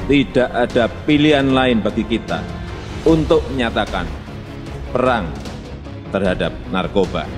tidak ada pilihan lain bagi kita untuk menyatakan perang terhadap narkoba.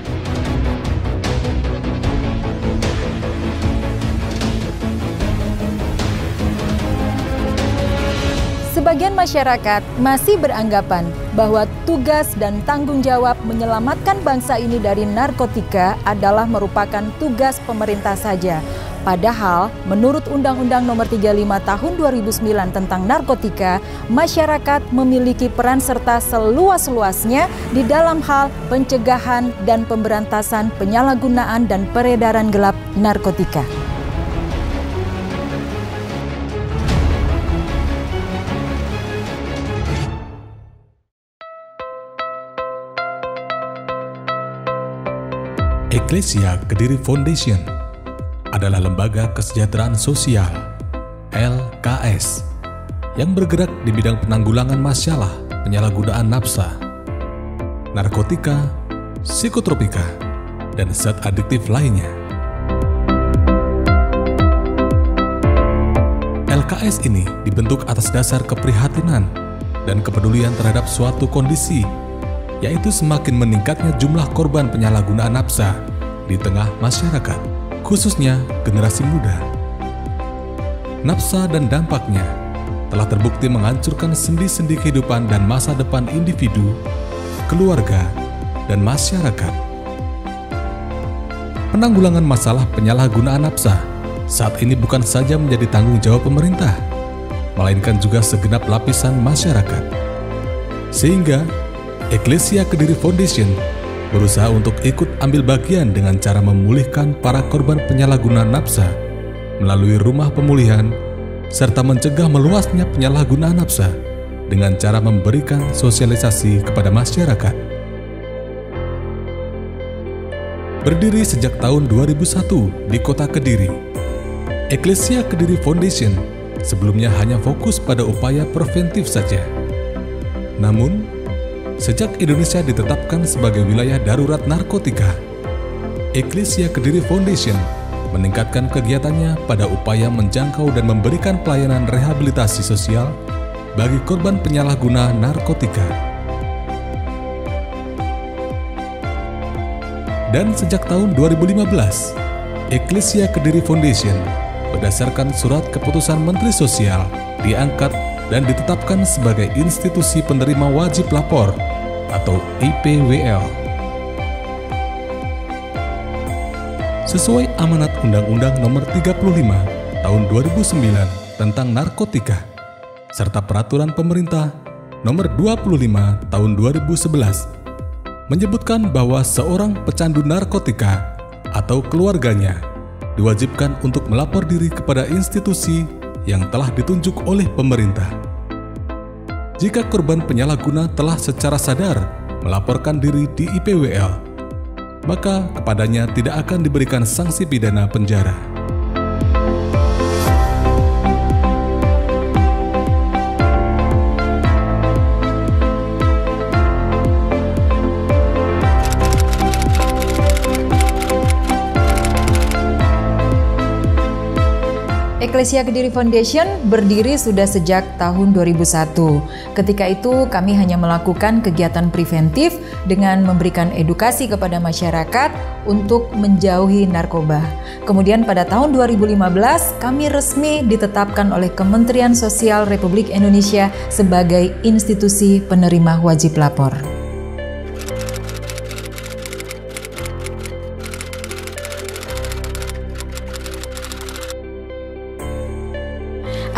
Sebagian masyarakat masih beranggapan bahwa tugas dan tanggung jawab menyelamatkan bangsa ini dari narkotika adalah merupakan tugas pemerintah saja. Padahal, menurut Undang-Undang Nomor 35 Tahun 2009 tentang narkotika, masyarakat memiliki peran serta seluas-luasnya di dalam hal pencegahan dan pemberantasan penyalahgunaan dan peredaran gelap narkotika. Eklesia Kediri Foundation adalah lembaga kesejahteraan sosial LKS yang bergerak di bidang penanggulangan masalah penyalahgunaan nafsa, narkotika, psikotropika, dan zat adiktif lainnya. LKS ini dibentuk atas dasar keprihatinan dan kepedulian terhadap suatu kondisi, yaitu semakin meningkatnya jumlah korban penyalahgunaan nafsa di tengah masyarakat, khususnya generasi muda. Nafsa dan dampaknya telah terbukti menghancurkan sendi-sendi kehidupan dan masa depan individu, keluarga, dan masyarakat. Penanggulangan masalah penyalahgunaan nafsa saat ini bukan saja menjadi tanggung jawab pemerintah, melainkan juga segenap lapisan masyarakat. Sehingga Eklesia Kediri Foundation berusaha untuk ikut ambil bagian dengan cara memulihkan para korban penyalahgunaan nafsa melalui rumah pemulihan, serta mencegah meluasnya penyalahgunaan nafsa dengan cara memberikan sosialisasi kepada masyarakat. Berdiri sejak tahun 2001 di kota Kediri, Eklesia Kediri Foundation sebelumnya hanya fokus pada upaya preventif saja. Namun, sejak Indonesia ditetapkan sebagai wilayah darurat narkotika, Eklesia Kediri Foundation meningkatkan kegiatannya pada upaya menjangkau dan memberikan pelayanan rehabilitasi sosial bagi korban penyalahguna narkotika. Dan sejak tahun 2015, Eklesia Kediri Foundation berdasarkan surat keputusan Menteri Sosial diangkat dan ditetapkan sebagai institusi penerima wajib lapor atau IPWL. Sesuai amanat Undang-Undang Nomor 35 Tahun 2009 tentang narkotika serta Peraturan Pemerintah Nomor 25 Tahun 2011 menyebutkan bahwa seorang pecandu narkotika atau keluarganya diwajibkan untuk melapor diri kepada institusi yang telah ditunjuk oleh pemerintah. Jika korban penyalahguna telah secara sadar melaporkan diri di IPWL, maka kepadanya tidak akan diberikan sanksi pidana penjara. Eklesia Kediri Foundation berdiri sudah sejak tahun 2001. Ketika itu kami hanya melakukan kegiatan preventif dengan memberikan edukasi kepada masyarakat untuk menjauhi narkoba. Kemudian pada tahun 2015 kami resmi ditetapkan oleh Kementerian Sosial Republik Indonesia sebagai institusi penerima wajib lapor.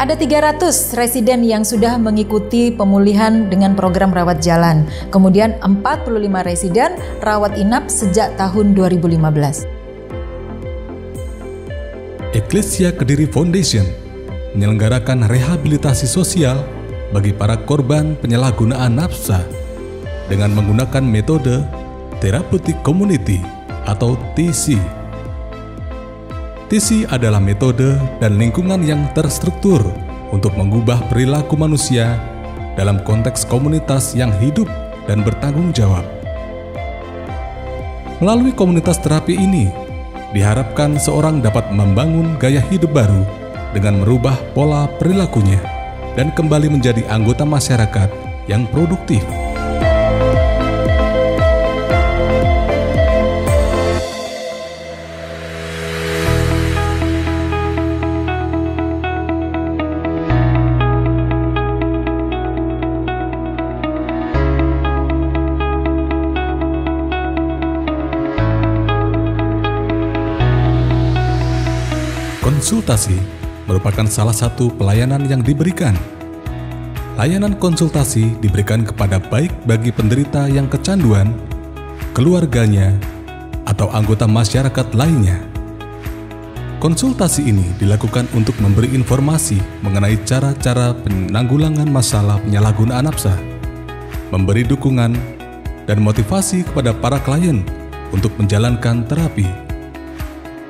Ada 300 residen yang sudah mengikuti pemulihan dengan program rawat jalan. Kemudian 45 residen rawat inap sejak tahun 2015. Eklesia Kediri Foundation menyelenggarakan rehabilitasi sosial bagi para korban penyalahgunaan nafsa dengan menggunakan metode Therapeutic Community atau TC. TC adalah metode dan lingkungan yang terstruktur untuk mengubah perilaku manusia dalam konteks komunitas yang hidup dan bertanggung jawab. Melalui komunitas terapi ini, diharapkan seorang dapat membangun gaya hidup baru dengan merubah pola perilakunya dan kembali menjadi anggota masyarakat yang produktif. Konsultasi merupakan salah satu pelayanan yang diberikan. Layanan konsultasi diberikan kepada baik bagi penderita yang kecanduan, keluarganya, atau anggota masyarakat lainnya. Konsultasi ini dilakukan untuk memberi informasi mengenai cara-cara penanggulangan masalah penyalahgunaan nafsa, memberi dukungan dan motivasi kepada para klien untuk menjalankan terapi.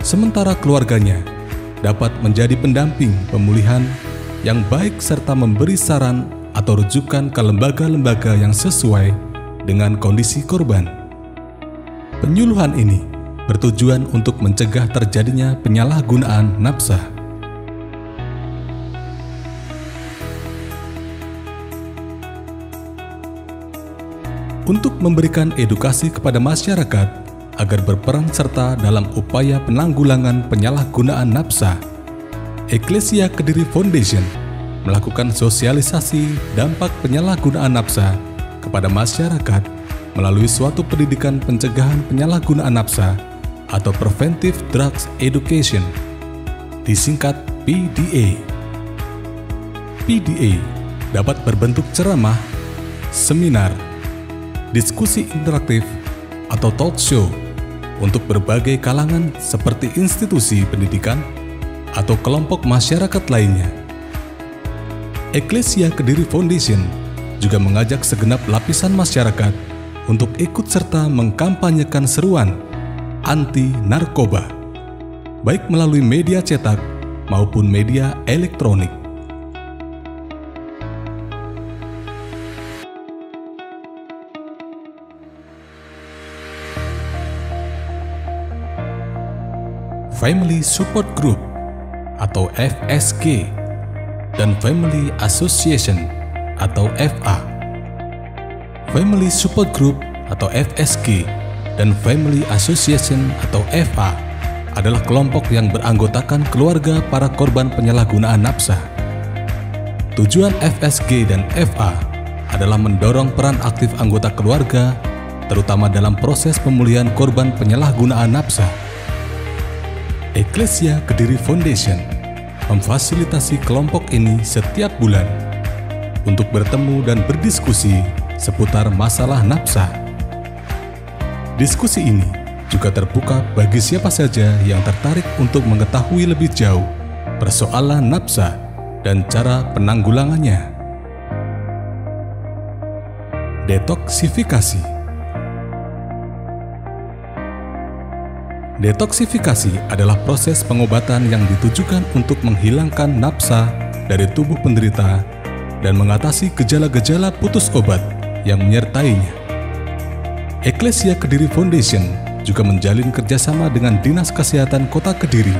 Sementara keluarganya dapat menjadi pendamping pemulihan yang baik serta memberi saran atau rujukan ke lembaga-lembaga yang sesuai dengan kondisi korban. Penyuluhan ini bertujuan untuk mencegah terjadinya penyalahgunaan nafsa. Untuk memberikan edukasi kepada masyarakat agar berperan serta dalam upaya penanggulangan penyalahgunaan nafsa, Eklesia Kediri Foundation melakukan sosialisasi dampak penyalahgunaan nafsa kepada masyarakat melalui suatu pendidikan pencegahan penyalahgunaan nafsa atau Preventive Drugs Education, disingkat PDA. PDA dapat berbentuk ceramah, seminar, diskusi interaktif, atau talk show untuk berbagai kalangan seperti institusi pendidikan atau kelompok masyarakat lainnya. Eklesia Kediri Foundation juga mengajak segenap lapisan masyarakat untuk ikut serta mengkampanyekan seruan anti narkoba, baik melalui media cetak maupun media elektronik. Family Support Group atau FSG dan Family Association atau FA. Family Support Group atau FSG dan Family Association atau FA adalah kelompok yang beranggotakan keluarga para korban penyalahgunaan nafsa. Tujuan FSG dan FA adalah mendorong peran aktif anggota keluarga, terutama dalam proses pemulihan korban penyalahgunaan nafsa. Eklesia Kediri Foundation memfasilitasi kelompok ini setiap bulan untuk bertemu dan berdiskusi seputar masalah nafsa. Diskusi ini juga terbuka bagi siapa saja yang tertarik untuk mengetahui lebih jauh persoalan nafsa dan cara penanggulangannya. Detoksifikasi. Detoksifikasi adalah proses pengobatan yang ditujukan untuk menghilangkan nafsa dari tubuh penderita dan mengatasi gejala-gejala putus obat yang menyertainya. Eklesia Kediri Foundation juga menjalin kerjasama dengan Dinas Kesehatan Kota Kediri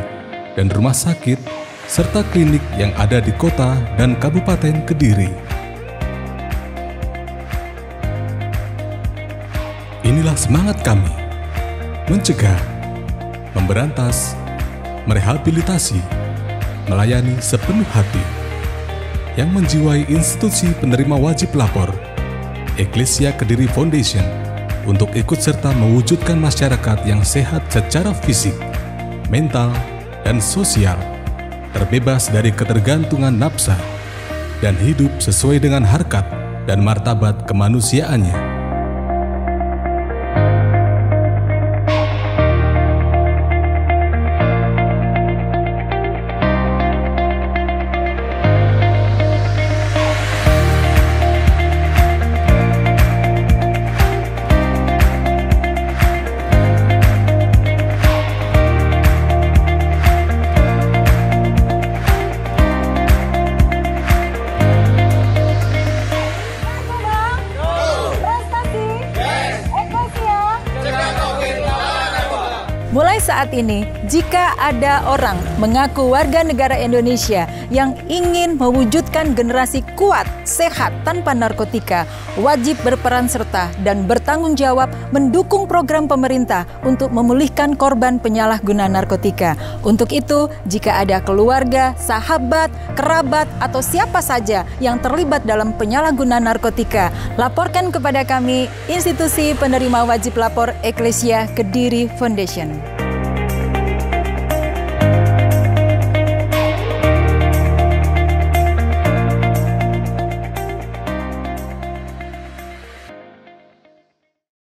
dan rumah sakit serta klinik yang ada di kota dan Kabupaten Kediri. Inilah semangat kami, mencegah, memberantas, merehabilitasi, melayani sepenuh hati, yang menjiwai institusi penerima wajib lapor, Eklesia Kediri Foundation, untuk ikut serta mewujudkan masyarakat yang sehat secara fisik, mental, dan sosial, terbebas dari ketergantungan nafsa, dan hidup sesuai dengan harkat dan martabat kemanusiaannya. saat ini, jika ada orang mengaku warga negara Indonesia yang ingin mewujudkan generasi kuat, sehat tanpa narkotika, wajib berperan serta dan bertanggung jawab mendukung program pemerintah untuk memulihkan korban penyalahguna narkotika. Untuk itu, jika ada keluarga, sahabat, kerabat, atau siapa saja yang terlibat dalam penyalahgunaan narkotika, laporkan kepada kami, Institusi Penerima Wajib Lapor Eklesia Kediri Foundation.